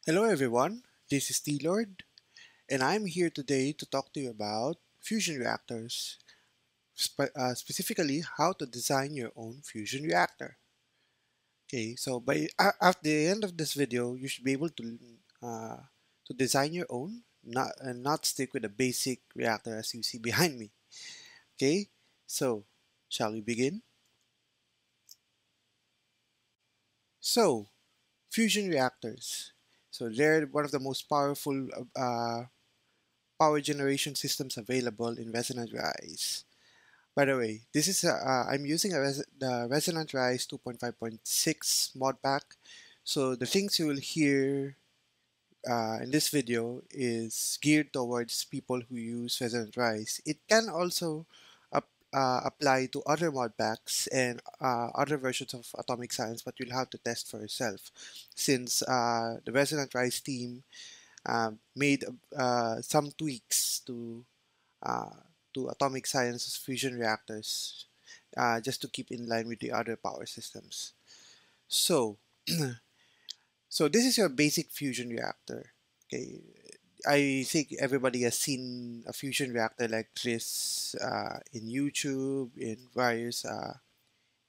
Hello everyone, this is T-Lord, and I'm here today to talk to you about fusion reactors, specifically how to design your own fusion reactor. Okay, so at the end of this video, you should be able to design your own, not stick with the basic reactor as you see behind me. Okay, so shall we begin? So fusion reactors. So they're one of the most powerful power generation systems available in Resonant Rise. By the way, I'm using the Resonant Rise 2.5.6 mod pack. So the things you will hear in this video is geared towards people who use Resonant Rise. It can also apply to other mod packs and other versions of Atomic Science, but you'll have to test for yourself since the Resonant Rise team made some tweaks uh, to atomic science fusion reactors just to keep in line with the other power systems. So, so this is your basic fusion reactor. Okay, I think everybody has seen a fusion reactor like this in YouTube, in various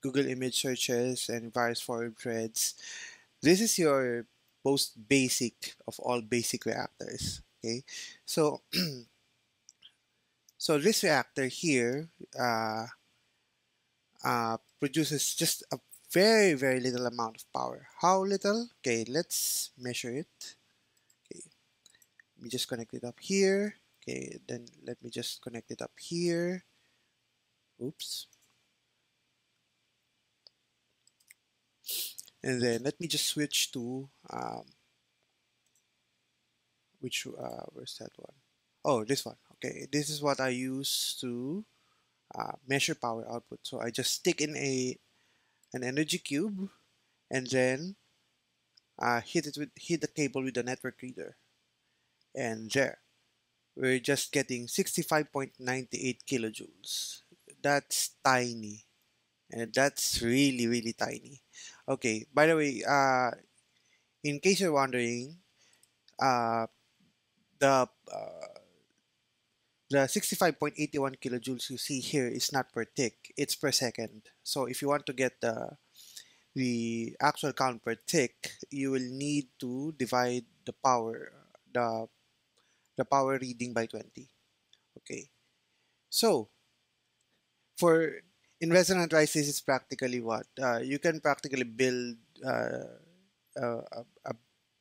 Google image searches, and various forum threads. This is your most basic of all basic reactors. Okay, so so this reactor here produces just a very little amount of power. How little? Okay, let's measure it. Okay, let me just connect it up here. Okay, then let me just connect it up here. Oops. And then let me just switch to where's that one? Oh, this one. Okay, this is what I use to measure power output. So I just stick in an energy cube and then hit the cable with the network reader, and there we're just getting 65.98 kilojoules. That's tiny, and that's really tiny. Okay, by the way, in case you're wondering, uh, the uh, the 65.81 kilojoules you see here is not per tick, it's per second. So if you want to get the actual count per tick, you will need to divide the the power reading by 20. Okay, so for in resonant rise, this is practically what you can practically build a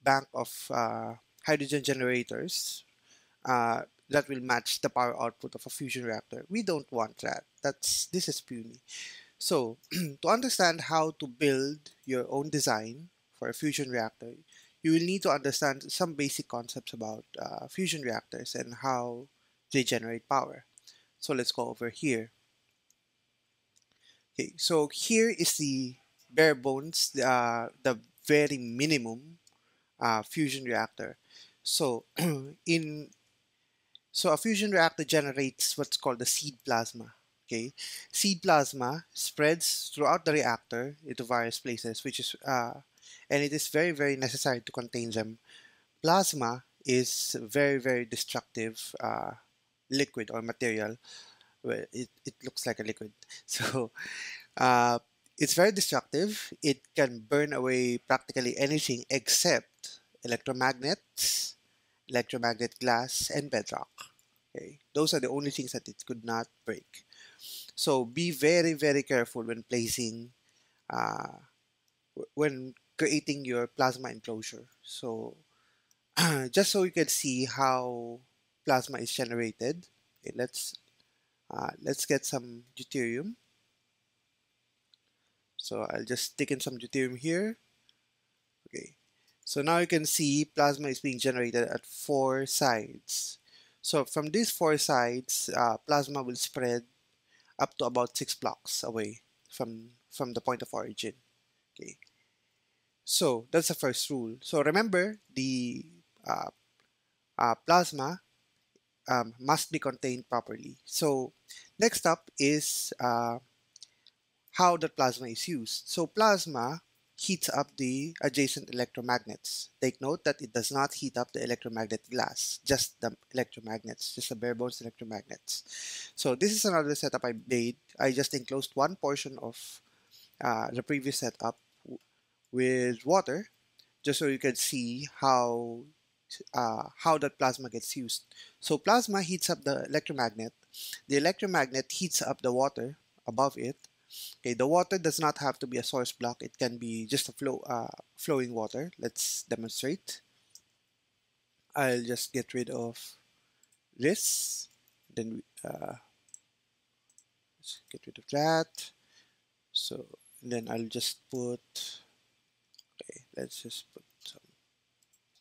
bank of hydrogen generators that will match the power output of a fusion reactor. We don't want that. This is puny. So to understand how to build your own design for a fusion reactor, you will need to understand some basic concepts about fusion reactors and how they generate power. So let's go over here. Okay, so here is the bare bones, the very minimum fusion reactor. So in a fusion reactor generates what's called the seed plasma. Okay, seed plasma spreads throughout the reactor into various places, and it is very necessary to contain them. Plasma is very destructive liquid or material. Well, it looks like a liquid. So uh, it's very destructive. It can burn away practically anything except electromagnets, electromagnet glass, and bedrock. Okay, those are the only things that it could not break. So be very careful when placing, uh, when creating your plasma enclosure. So just so you can see how plasma is generated, okay, let's get some deuterium. So I'll just stick in some deuterium here. Okay. So now you can see plasma is being generated at four sides. So from these four sides, plasma will spread up to about 6 blocks away from the point of origin. Okay. So that's the first rule. So remember, the uh, plasma must be contained properly. So next up is how the plasma is used. So plasma heats up the adjacent electromagnets. Take note that it does not heat up the electromagnet glass, just the electromagnets, just the bare bones electromagnets. So this is another setup I made. I just enclosed one portion of the previous setup with water, just so you can see how that plasma gets used. So plasma heats up the electromagnet. The electromagnet heats up the water above it. Okay, the water does not have to be a source block. It can be just a flowing water. Let's demonstrate. I'll just get rid of this. Then let's get rid of that. So then I'll just put, okay, let's just put some,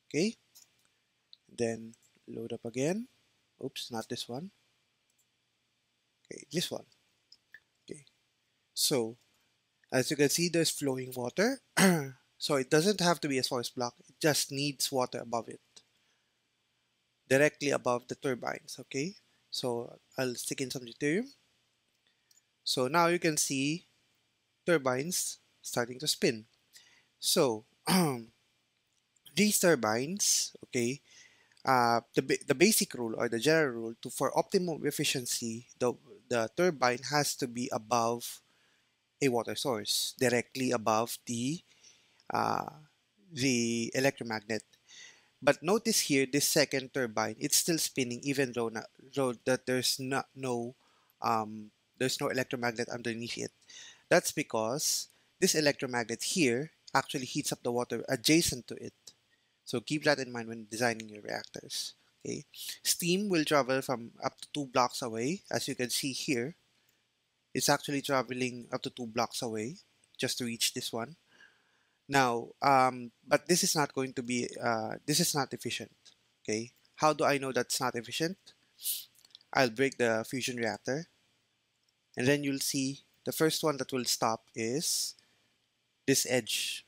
okay. Then load up again. Oops, not this one. Okay, this one. Okay, so as you can see, there's flowing water. So it doesn't have to be a source block. It just needs water above it, directly above the turbines. Okay, so I'll stick in some deuterium. So now you can see turbines starting to spin. So these turbines, okay, the basic rule or the general rule for optimum efficiency, the turbine has to be above a water source, directly above uh, the electromagnet. But notice here, this second turbine, it's still spinning even though that there's no electromagnet underneath it. That's because this electromagnet here actually heats up the water adjacent to it. So keep that in mind when designing your reactors. Okay, steam will travel from up to 2 blocks away. As you can see here, it's actually traveling up to 2 blocks away just to reach this one. Now, but this is not going to be, this is not efficient. Okay, how do I know that's not efficient? I'll break the fusion reactor, and then you'll see the first one that will stop is this edge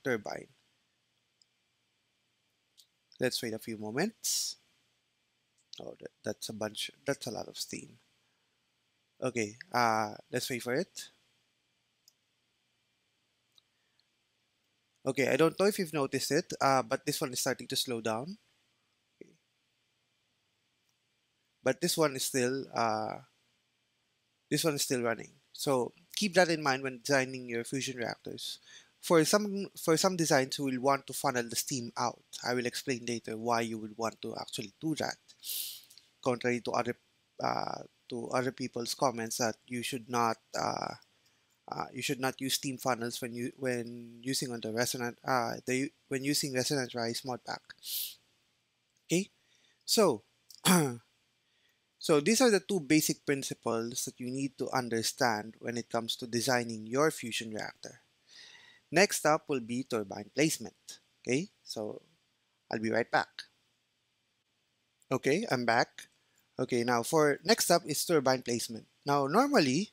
turbine. Let's wait a few moments. Oh, that's a lot of steam. Okay, let's wait for it. Okay, I don't know if you've noticed it, but this one is starting to slow down. Okay. But this one is still running. So keep that in mind when designing your fusion reactors. For some designs who will want to funnel the steam out, I will explain later why you would want to actually do that. Contrary to other people's comments that you should not use steam funnels when using on the when using Resonant Rise mod pack. Okay, so so these are the two basic principles that you need to understand when it comes to designing your fusion reactor. Next up will be turbine placement. Okay, so I'll be right back. Okay, I'm back. Okay, now for next up is turbine placement. Now normally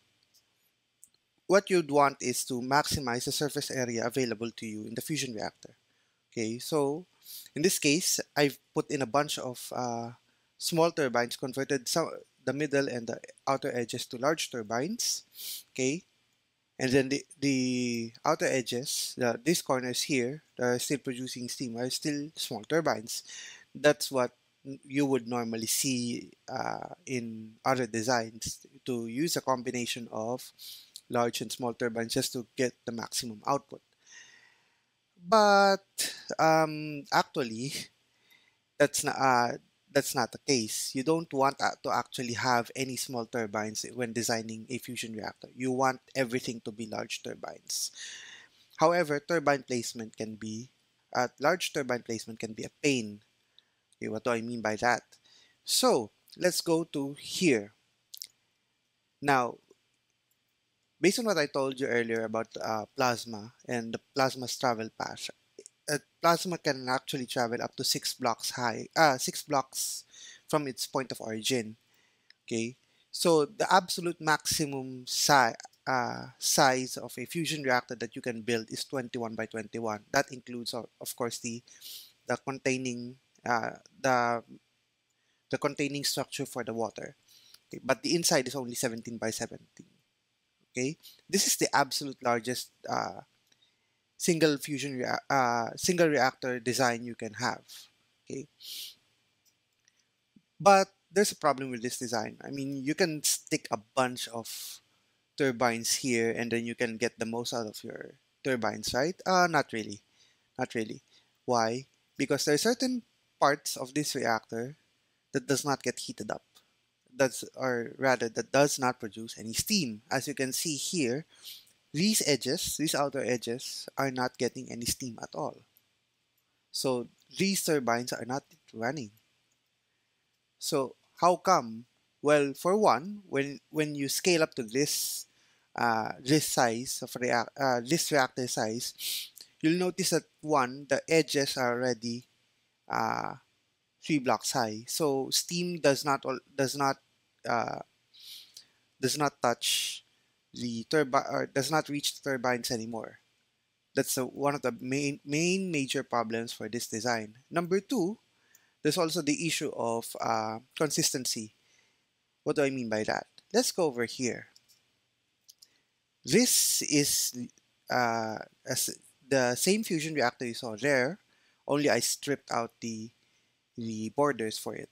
what you'd want is to maximize the surface area available to you in the fusion reactor. Okay, so in this case, I've put in a bunch of small turbines, converted the middle and the outer edges to large turbines. Okay, and then the outer edges, these corners here that are still producing steam, are still small turbines. That's what you would normally see in other designs, to use a combination of large and small turbines just to get the maximum output. But actually, that's not that's not the case. You don't want to actually have any small turbines when designing a fusion reactor. You want everything to be large turbines. However, large turbine placement can be a pain. Okay, what do I mean by that? So let's go to here. Now, based on what I told you earlier about plasma and the plasma's travel path, plasma can actually travel up to 6 blocks from its point of origin. Okay, so the absolute maximum size of a fusion reactor that you can build is 21 by 21. That includes, of course, the containing structure for the water. Okay, but the inside is only 17 by 17. Okay, this is the absolute largest single reactor design you can have. Okay, but there's a problem with this design. I mean, you can stick a bunch of turbines here, and then you can get the most out of your turbines, right? Not really, not really. Why? Because there are certain parts of this reactor that does not get heated up. Or rather, that does not produce any steam. As you can see here, these outer edges, are not getting any steam at all. So these turbines are not running. So how come? Well, for one, when you scale up to this size of this reactor size, you'll notice that one, the edges are already uh, 3 blocks high. So steam uh, does not touch the turbine, or does not reach the turbines anymore. That's one of the main major problems for this design. Number two, there's also the issue of consistency. What do I mean by that? Let's go over here. This is as the same fusion reactor you saw there, only I stripped out the borders for it.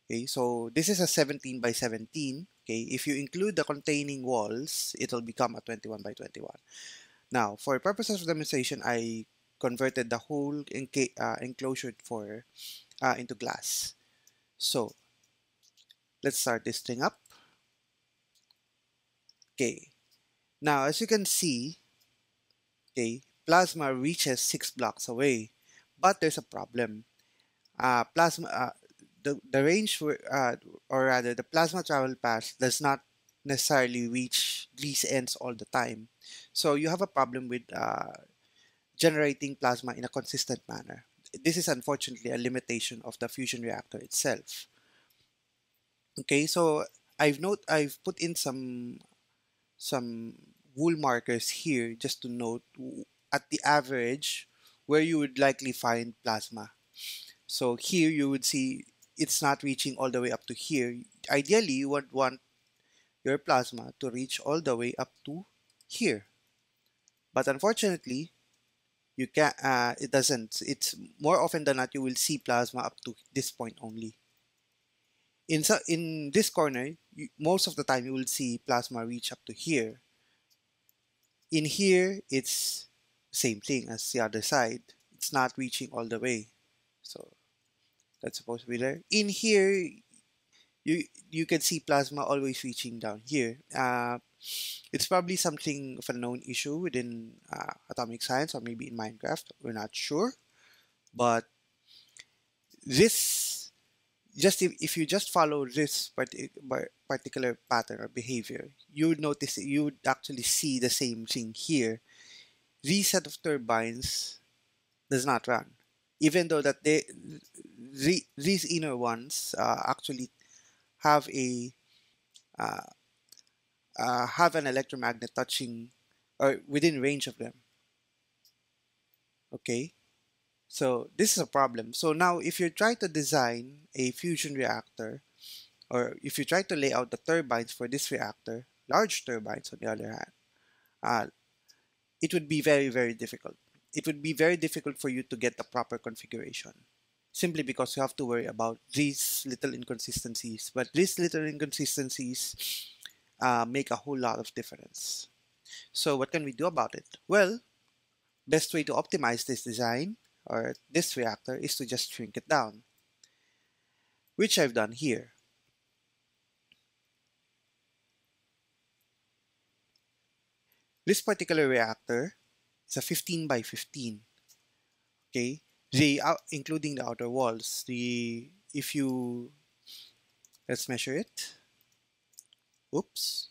Okay, so this is a 17 by 17. Okay, if you include the containing walls, it'll become a 21 by 21. Now, for purposes of demonstration, I converted the whole enclosure into glass. So let's start this thing up. Okay, now as you can see, okay, plasma reaches 6 blocks away, but there's a problem. Plasma, the range, or rather, the plasma travel path does not necessarily reach these ends all the time. So you have a problem with generating plasma in a consistent manner. This is unfortunately a limitation of the fusion reactor itself. Okay, so I've put in some wool markers here just to note at the average where you would likely find plasma. So here you would see it's not reaching all the way up to here. Ideally, you would want your plasma to reach all the way up to here. But unfortunately, you can it doesn't. It's more often than not you will see plasma up to this point only. In this corner, most of the time you will see plasma reach up to here. In here, it's same thing as the other side. It's not reaching all the way. So that's supposed to be there. In here, you can see plasma always reaching down here. It's probably something of a known issue within atomic science, or maybe in Minecraft. We're not sure. But this, just if you just follow this particular pattern or behavior, you would notice that you would actually see the same thing here. These set of turbines does not run, even though that these inner ones actually have a uh, have an electromagnet touching or within range of them. Okay, so this is a problem. So now if you try to design a fusion reactor, or if you try to lay out the turbines for this reactor, large turbines on the other hand, uh, it would be very difficult. It would be very difficult for you to get the proper configuration, simply because you have to worry about these little inconsistencies. But these little inconsistencies make a whole lot of difference. So what can we do about it? Well, best way to optimize this design or this reactor is to just shrink it down, which I've done here. This particular reactor is a 15 by 15. Okay, including the outer walls. If you let's measure it. Oops.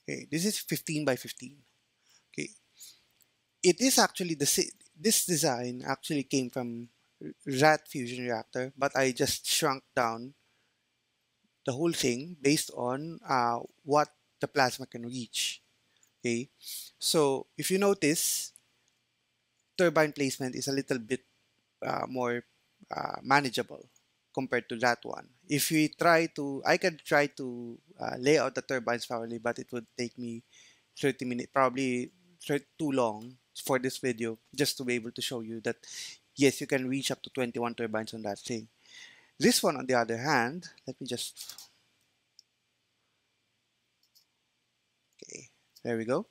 Okay, this is 15 by 15. Okay, it is actually this design actually came from rat fusion reactor, but I just shrunk down the whole thing based on what the plasma can reach. Okay, so if you notice, turbine placement is a little bit more manageable compared to that one. If we try to, I could try to lay out the turbines properly, but it would take me 30 minutes, probably too long for this video, just to be able to show you that yes, you can reach up to 21 turbines on that thing. This one, on the other hand, let me just, okay, there we go.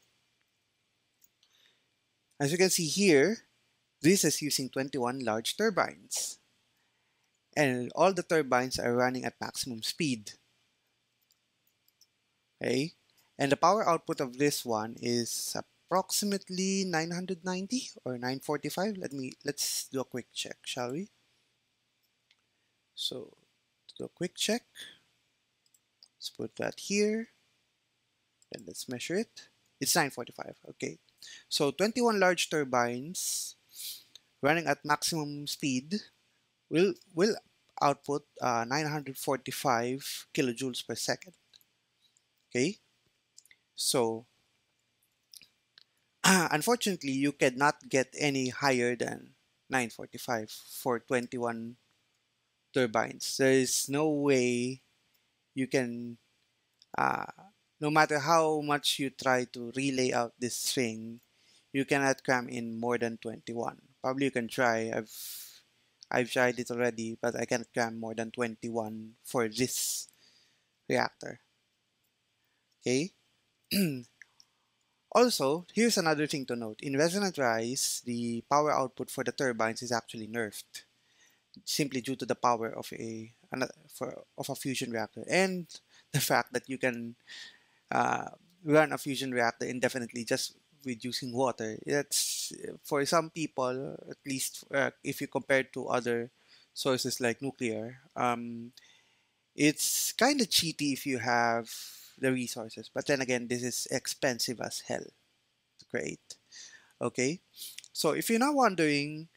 As you can see here, this is using 21 large turbines. And all the turbines are running at maximum speed. Okay? And the power output of this one is approximately 990 or 945. Let's do a quick check, shall we? So, to do a quick check, let's put that here, and let's measure it. It's 945, okay. So 21 large turbines running at maximum speed will output 945 kilojoules per second. Okay, so unfortunately, you cannot get any higher than 945 for 21 turbines. There is no way you can, no matter how much you try to relay out this thing, you cannot cram in more than 21. Probably you can try. I've tried it already, but I can't cram more than 21 for this reactor. Okay. Also, here's another thing to note. In Resonant Rise, the power output for the turbines is actually nerfed, simply due to the power of a fusion reactor and the fact that you can uh, run a fusion reactor indefinitely just with using water. That's, for some people, at least if you compare to other sources like nuclear, it's kind of cheaty if you have the resources. But then again, this is expensive as hell to create. Okay, so if you're now wondering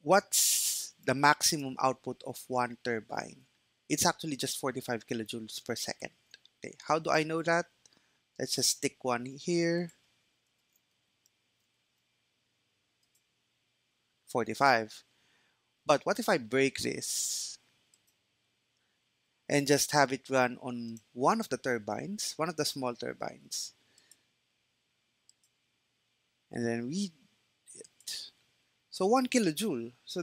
what's the maximum output of one turbine, it's actually just 45 kilojoules per second. Okay, how do I know that? Let's just stick one here. 45. But what if I break this and just have it run on one of the turbines, one of the small turbines, and then read it? So 1 kilojoule. So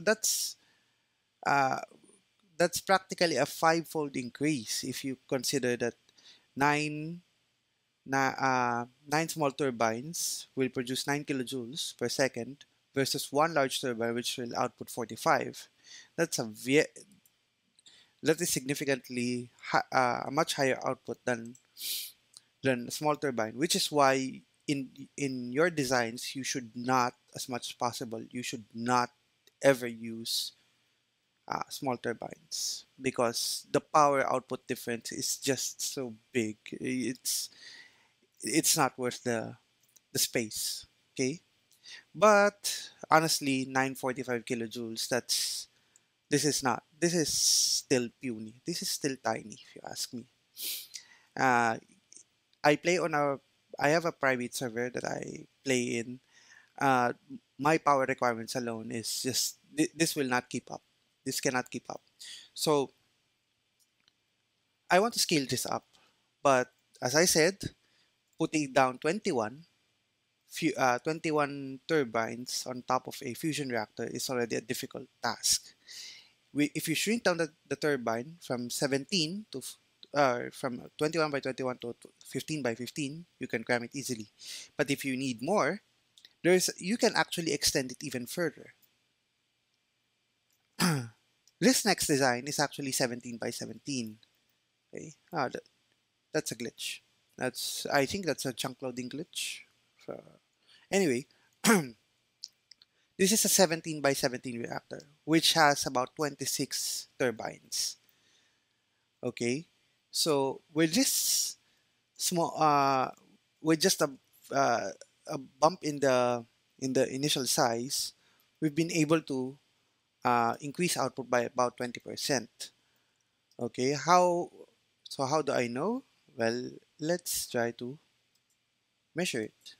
uh, that's practically a 5-fold increase if you consider that nine nine small turbines will produce 9 kilojoules per second versus one large turbine which will output 45. That's that is significantly a much higher output than a small turbine, which is why in your designs you should not, as much as possible, you should not ever use small turbines because the power output difference is just so big. It's not worth the space. Okay, but honestly, 945 kilojoules. This is still puny. This is still tiny, if you ask me. Uh, I play on a. I have a private server that I play in. Uh, my power requirements alone is just this will not keep up. This cannot keep up. So I want to scale this up, but as I said, putting down 21 turbines on top of a fusion reactor is already a difficult task. If you shrink down the turbine from 17 to from 21 by 21 to 15 by 15, you can cram it easily. But if you need more, you can actually extend it even further. This next design is actually 17 by 17. Okay, that's a glitch. I think that's a chunk loading glitch. So, anyway, this is a 17 by 17 reactor, which has about 26 turbines. Okay, so with this small, with just a bump in the initial size, we've been able to increase output by about 20%. Okay, how do I know? Well, let's try to measure it.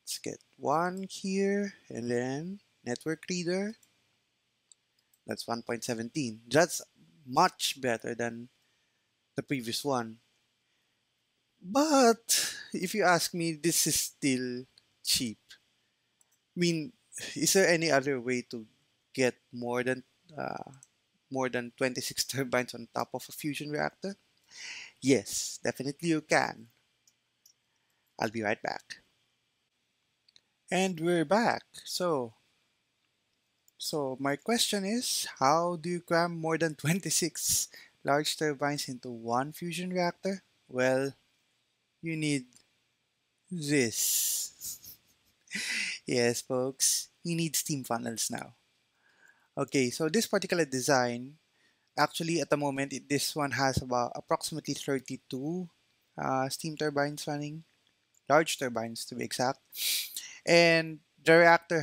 Let's get one here and then network reader. That's 1.17. That's much better than the previous one. But if you ask me, this is still cheap. I mean, is there any other way to get uh, more than 26 turbines on top of a fusion reactor? Yes, definitely you can. I'll be right back. And we're back. So my question is, how do you cram more than 26 large turbines into one fusion reactor? Well, you need this. Yes, folks, you need steam funnels now. Okay, so this particular design, actually at the moment, this one has about approximately 32 steam turbines running, large turbines to be exact. And the reactor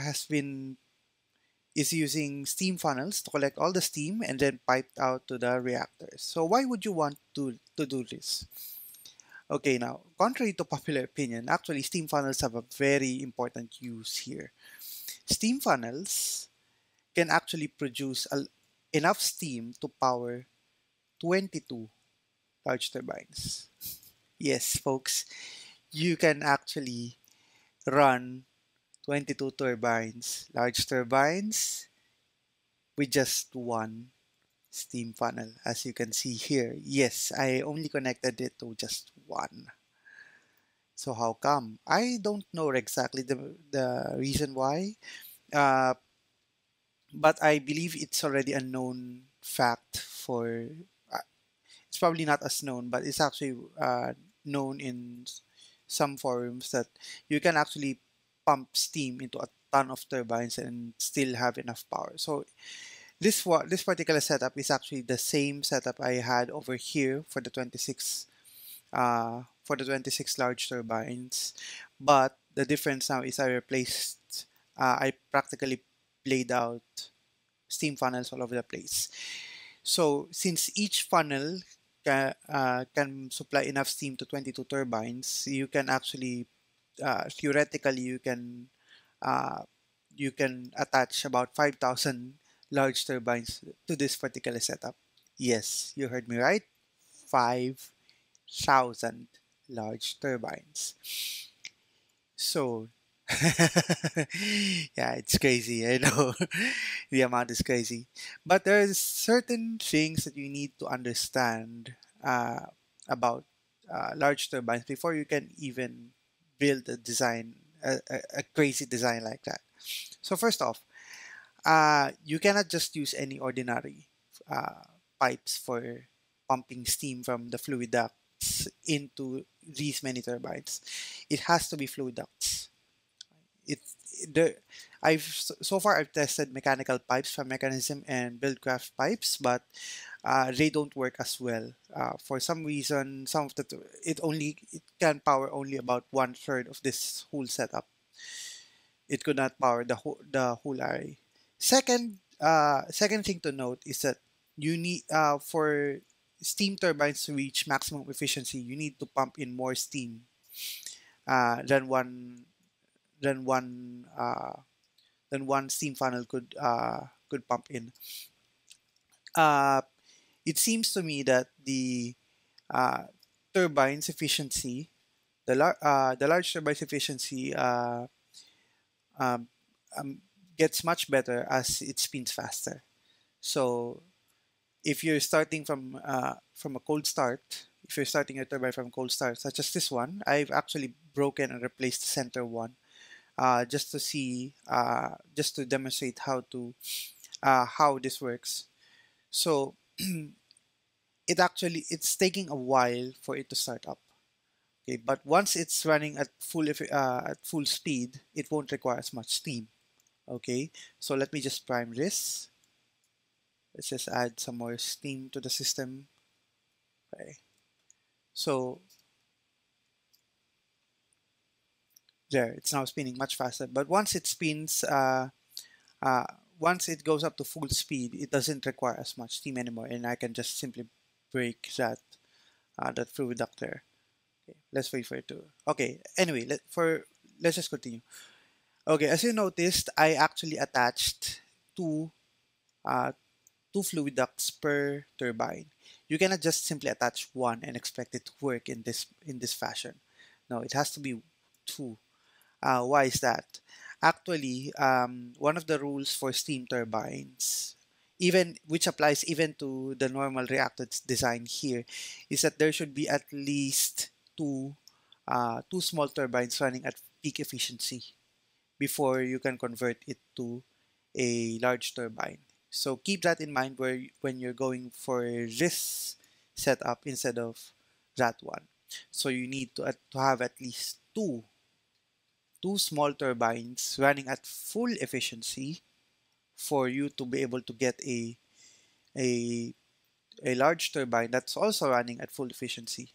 is using steam funnels to collect all the steam and then piped out to the reactors. So why would you want to do this? Okay, now, contrary to popular opinion, actually steam funnels have a very important use here. Steam funnels can actually produce enough steam to power 22 large turbines. Yes, folks, you can actually run 22 turbines, large turbines, with just one steam funnel. As you can see here, yes, I only connected it to just one. So how come? I don't know exactly the reason why, uh, but I believe it's already a known fact for, uh, it's probably not as known, but it's actually known in some forums that you can actually pump steam into a ton of turbines and still have enough power. So this particular setup is actually the same setup I had over here for the 26 large turbines, but the difference now is I practically played out steam funnels all over the place. So since each funnel can supply enough steam to 22 turbines, you can actually theoretically uh, you can attach about 5,000 large turbines to this particular setup. Yes, you heard me right. 5,000 large turbines. So, yeah, it's crazy. I know the amount is crazy, but there's certain things that you need to understand about large turbines before you can even build a crazy design like that. So first off, you cannot just use any ordinary uh, pipes for pumping steam from the fluid ducts into these many turbines. It has to be fluid ducts. It the so far I've tested mechanical pipes from Mechanism and Buildcraft pipes, but they don't work as well. For some reason, some of it can power only about one third of this whole setup. It could not power the whole array. Second thing to note is that you need for steam turbines to reach maximum efficiency, you need to pump in more steam uh, than one than one uh, than one steam funnel could pump in. Uh, it seems to me that the uh, turbines efficiency, the large turbines efficiency um, um, gets much better as it spins faster. So if you're starting from a cold start, if you're starting your turbine from a cold start, such as this one, I've actually broken and replaced the center one just to demonstrate how this works. So it's taking a while for it to start up. Okay, but once it's running at full speed, it won't require as much steam. Okay, so let me just prime this. Let's just add some more steam to the system. Okay, so there, it's now spinning much faster. But uh, once it goes up to full speed, it doesn't require as much steam anymore, and I can just simply break that fluid duct there. Okay, let's wait for it to. Okay, anyway, let's just continue. Okay, as you noticed, I actually attached two 2 fluid ducts per turbine. You cannot just simply attach one and expect it to work in this fashion. No, it has to be 2. Why is that? Actually, one of the rules for steam turbines, even which applies even to the normal reactor design here, is that there should be at least two small turbines running at peak efficiency before you can convert it to a large turbine. So keep that in mind when you're going for this setup instead of that one. So you need to have at least two small turbines running at full efficiency for you to be able to get a, a large turbine that's also running at full efficiency.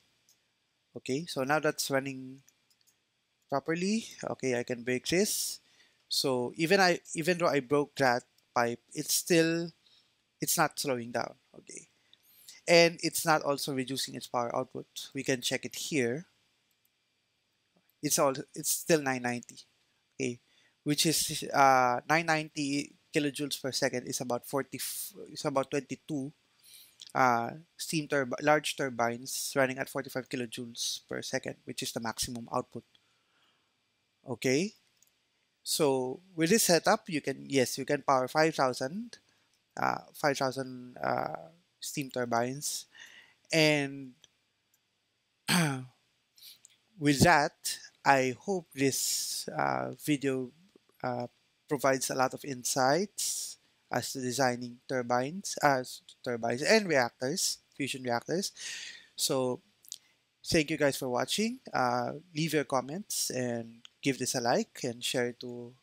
Okay, so now that's running properly. Okay, I can break this. So even though I broke that pipe, it's not slowing down. Okay, and it's not also reducing its power output. We can check it here. It's still 990. Okay, which is 990 kilojoules per second is about 22 large turbines running at 45 kilojoules per second, which is the maximum output. Okay, so with this setup, you can power 5,000 steam turbines, and with that, I hope this video uh, provides a lot of insights as to designing turbines and reactors, fusion reactors. So thank you guys for watching. Leave your comments and give this a like and share it to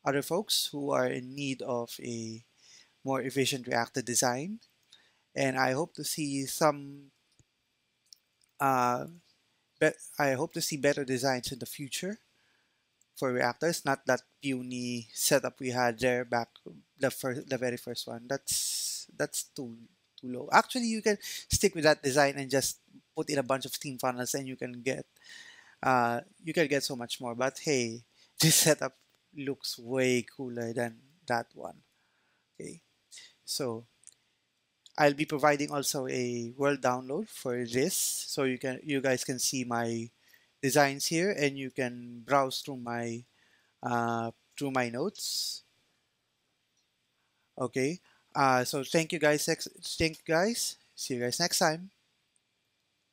other folks who are in need of a more efficient reactor design. And I hope to see uh, I hope to see better designs in the future for reactors, not that puny setup we had there back the very first one. That's too low. Actually, you can stick with that design and just put in a bunch of steam funnels, and you can get so much more. But hey, this setup looks way cooler than that one. Okay, so I'll be providing also a world download for this, so you guys can see my designs here, and you can browse through my notes. Okay. So thank you guys. See you guys next time.